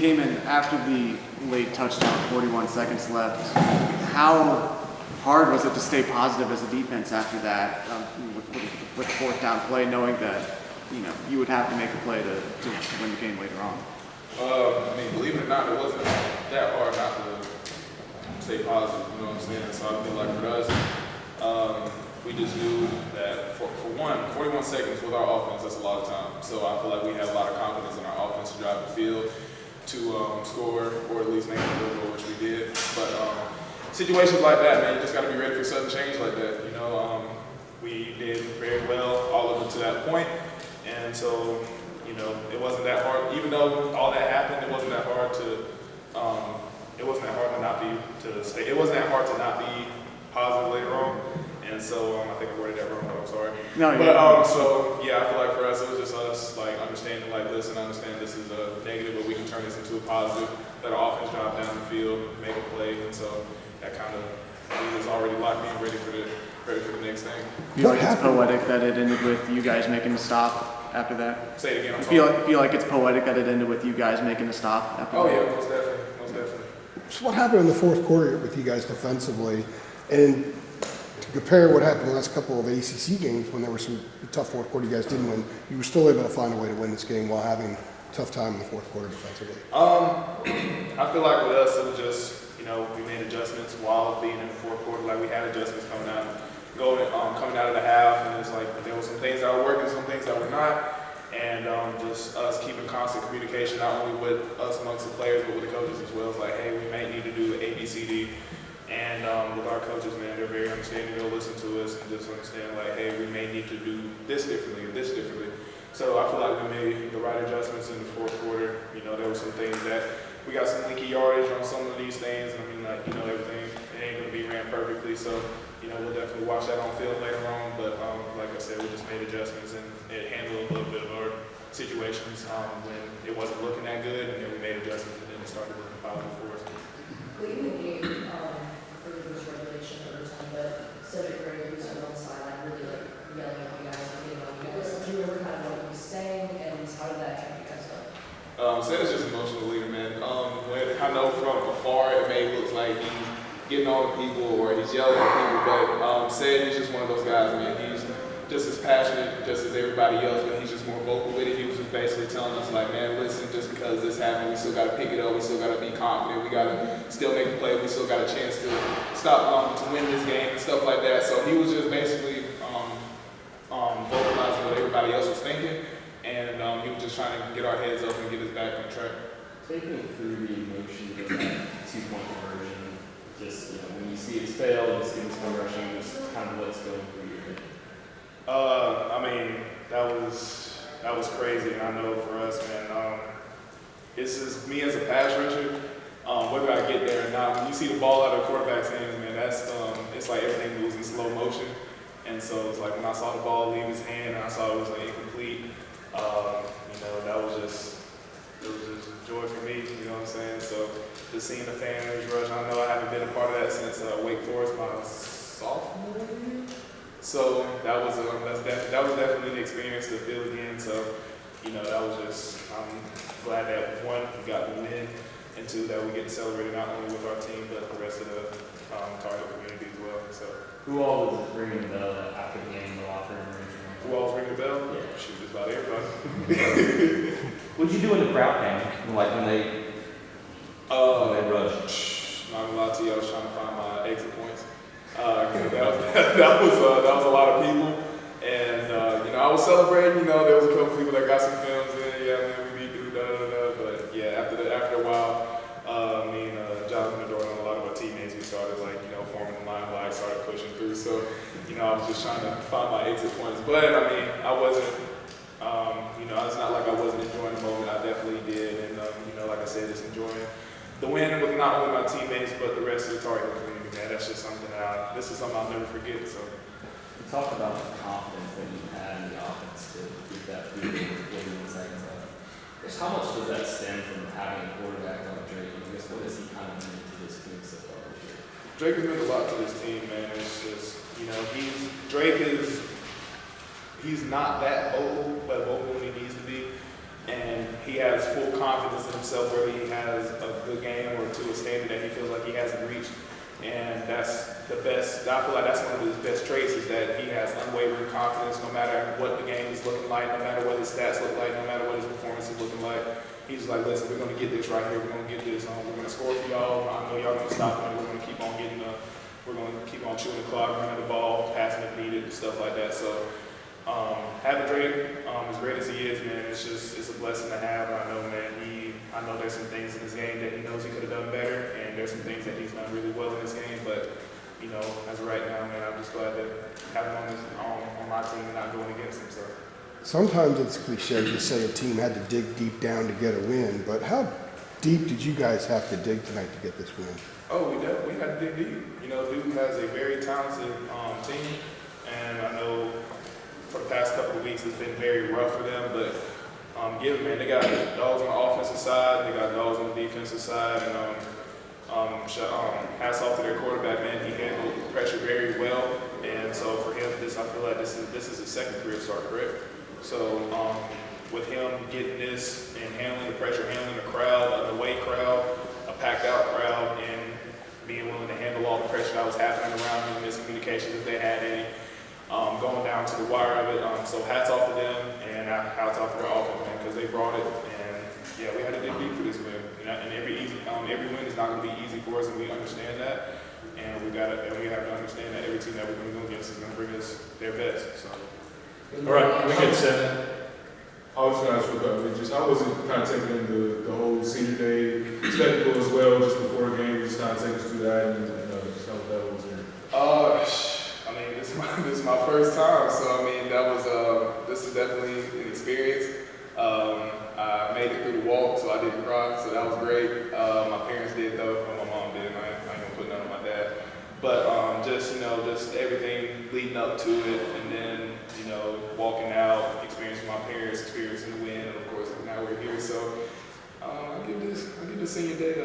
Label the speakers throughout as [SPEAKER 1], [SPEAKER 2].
[SPEAKER 1] Kaimon, after the late touchdown, 41 seconds left, how hard was it to stay positive as a defense after that with fourth down play, knowing that you would have to make a play to win the game later on?
[SPEAKER 2] I mean, believe it or not, it wasn't that hard not to stay positive, you know what I'm saying? So I feel like for us, we just knew that for one, 41 seconds with our offense, that's a lot of time. So I feel like we had a lot of confidence in our offense to drive the field, to score, or at least make a field goal, which we did. But situations like that, man, you just got to be ready for sudden change like that. We did very well all of it to that point, and so it wasn't that hard. Even though all that happened, it wasn't that hard to. It wasn't that hard to not be to stay. It wasn't that hard to not be positive later on. And so I think I worded that wrong, but I'm sorry.
[SPEAKER 1] No,
[SPEAKER 2] but so yeah, I feel like for us it was just us like understanding like listen, understand this is a negative, but we can turn this into a positive. Let our offense drive down the field, make a play, and so that kind of we was already locked in, ready for the next thing.
[SPEAKER 1] You feel like it's poetic that it ended with you guys making a stop after that?
[SPEAKER 2] Say it again.
[SPEAKER 1] I feel like it's poetic that it ended with you guys making a stop after that.
[SPEAKER 2] Oh yeah, most definitely.
[SPEAKER 3] So what happened in the fourth quarter with you guys defensively, and to compare what happened in the last couple of ACC games when there were some tough fourth quarter you guys didn't win, you were still able to find a way to win this game while having a tough time in the fourth quarter defensively?
[SPEAKER 2] I feel like with us it was just we made adjustments while being in the fourth quarter. Like we had adjustments coming out of the half, and it's like there were some things that were working, some things that were not. And just us keeping constant communication, not only with us amongst the players, but with the coaches as well. It's like, hey, we might need to do A, B, C, D. And with our coaches, man, they're very understanding. They'll listen to us and just understand, like, hey, we may need to do this differently or this differently. So I feel like we made the right adjustments in the fourth quarter. There were some things that we got some leaky yardage on some of these things. I mean, everything, it ain't going to be ran perfectly. So, we'll definitely watch that on film later on. But like I said, we just made adjustments and it handled a little bit of our situations when it wasn't looking that good. And then we made adjustments and then it started looking positive for us.
[SPEAKER 4] Well, you in the game, really was regulation over time, but Cedric Gray was on the sideline really yelling at you guys and getting on you guys. Do you remember kind of what he was saying and how did that kind of you guys go?
[SPEAKER 2] Cedric's just an emotional leader, man. When I know from afar it may look like he's getting on people or he's yelling at people, but Ced is just one of those guys, man. He's just as passionate just as everybody else, but he's just more vocal with it. He was just basically telling us like, man, listen, just because this happened, we still got to pick it up, we still got to be confident, we got to still make a play, we still got a chance to stop to win this game and stuff like that. So he was just basically vocalizing what everybody else was thinking, and he was just trying to get our heads up and get us back on track.
[SPEAKER 5] Take me through the emotion of that 2-point conversion. Just when you see it's failed, just give us some rushing, just kind of what's going through your head.
[SPEAKER 2] I mean, that was crazy, and I know for us, man, it's just me as a pass rusher, whether I get there or not, when you see the ball out of the quarterback's hands, man, that's it's like everything moves in slow motion. And so it's like when I saw the ball leave his hand and I saw it was like incomplete, that was just joy for me, you know what I'm saying? So just seeing the fans rush, I know I haven't been a part of that since Wake Forest, my sophomore year. So that was definitely an experience to feel again. So, that was just, I'm glad that one, we got the win, and two, that we get to celebrate it not only with our team, but the rest of the target community as well. So.
[SPEAKER 5] Who all was ringing the bell after the game in the locker room?
[SPEAKER 2] Who all was ringing the bell?
[SPEAKER 5] Yeah.
[SPEAKER 2] Shoot, just about everybody.
[SPEAKER 6] What'd you do when the crowd came? Like when they rushed?
[SPEAKER 2] Not gonna lie to you, I was trying to find my exit points. That was a lot of people, and I was celebrating. There was a couple people that got some films in. Yeah, man, we beat through But yeah, after a while, me and Jonathan Adorno and a lot of our teammates, we started forming the line, started pushing through. So I was just trying to find my exit points. But I mean, I wasn't. It's not like I wasn't enjoying the moment. I definitely did, and like I said, just enjoying the win with not only my teammates but the rest of the target community. Man, that's just something this is something I'll never forget. So,
[SPEAKER 5] You talk about the confidence that you had in the offense to get that lead in the second half. Just how much does that stem from having a quarterback like Drake? And I guess what has he kind of meant to this team so far this year?
[SPEAKER 2] Drake has meant a lot to this team, man. It's just he's not that vocal, but vocal when he needs to be. and he has full confidence in himself, whether he has a good game or to a standard that he feels like he hasn't reached. And that's the best. I feel like that's one of his best traits is that he has unwavering confidence no matter what the game is looking like, no matter what his stats look like, no matter what his performance is looking like. He's like, listen, we're going to get this right here. We're going to get this. We're going to score for y'all. I know y'all going to stop it. We're going to keep on getting we're going to keep on chewing the clock, running the ball, passing if needed, and stuff like that. So having Drake, as great as he is, man, it's a blessing to have. I know, man, I know there's some things in his game that he knows he could have done better, and there's some things that he's done really well in his game. But you know, as of right now, man, I'm just glad to have him on my team and not going against him. So
[SPEAKER 3] Sometimes it's cliche to say a team had to dig deep down to get a win, but how deep did you guys have to dig tonight to get this win?
[SPEAKER 2] oh, we had to dig deep. You know, Duke has a very talented team, and I know for the past couple of weeks it's been very rough for them, but man, they got dogs on the offensive side, they got dogs on the defensive side, and hats off to their quarterback, man. He handled pressure very well, and so for him, I feel like this is his second career start, correct? So with him getting this and handling the pressure, handling the crowd, the away crowd, a packed out crowd, and being willing to handle all the pressure that was happening around him, miscommunications if they had any, going down to the wire of it. So hats off to them, and hats off to their offense, man, because they brought it. And yeah, we had to dig deep for this win. And every win is not going to be easy for us, and we understand that. And we have to understand that every team that we're going to go against is going to bring us their best. So.
[SPEAKER 7] All right, we get set. I was going to ask you about just how was it kind of taking in the whole senior day spectacle as well, just before the game, just kind of take us through that and just how that was there.
[SPEAKER 2] I mean, this is my first time, so I mean this is definitely an experience. I made it through the walk, so I didn't cry, so that was great. My parents did though, but my mom didn't. I ain't gonna put none on my dad. But just everything leading up to it, and then walking out, experiencing my parents, experiencing the win, and of course now we're here. So I give the senior day at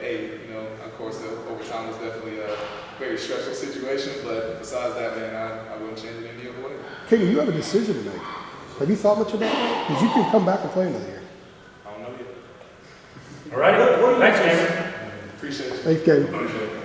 [SPEAKER 2] 8. Of course the overtime was definitely a very stressful situation, but besides that, man, I wouldn't change it any other way.
[SPEAKER 3] Katie, you have a decision to make. Have you thought much about that? Because you can come back and play another year.
[SPEAKER 2] I don't know yet.
[SPEAKER 6] All right. Thanks, Cameron.
[SPEAKER 2] Appreciate you.
[SPEAKER 3] Thanks, Katie.
[SPEAKER 2] Appreciate it.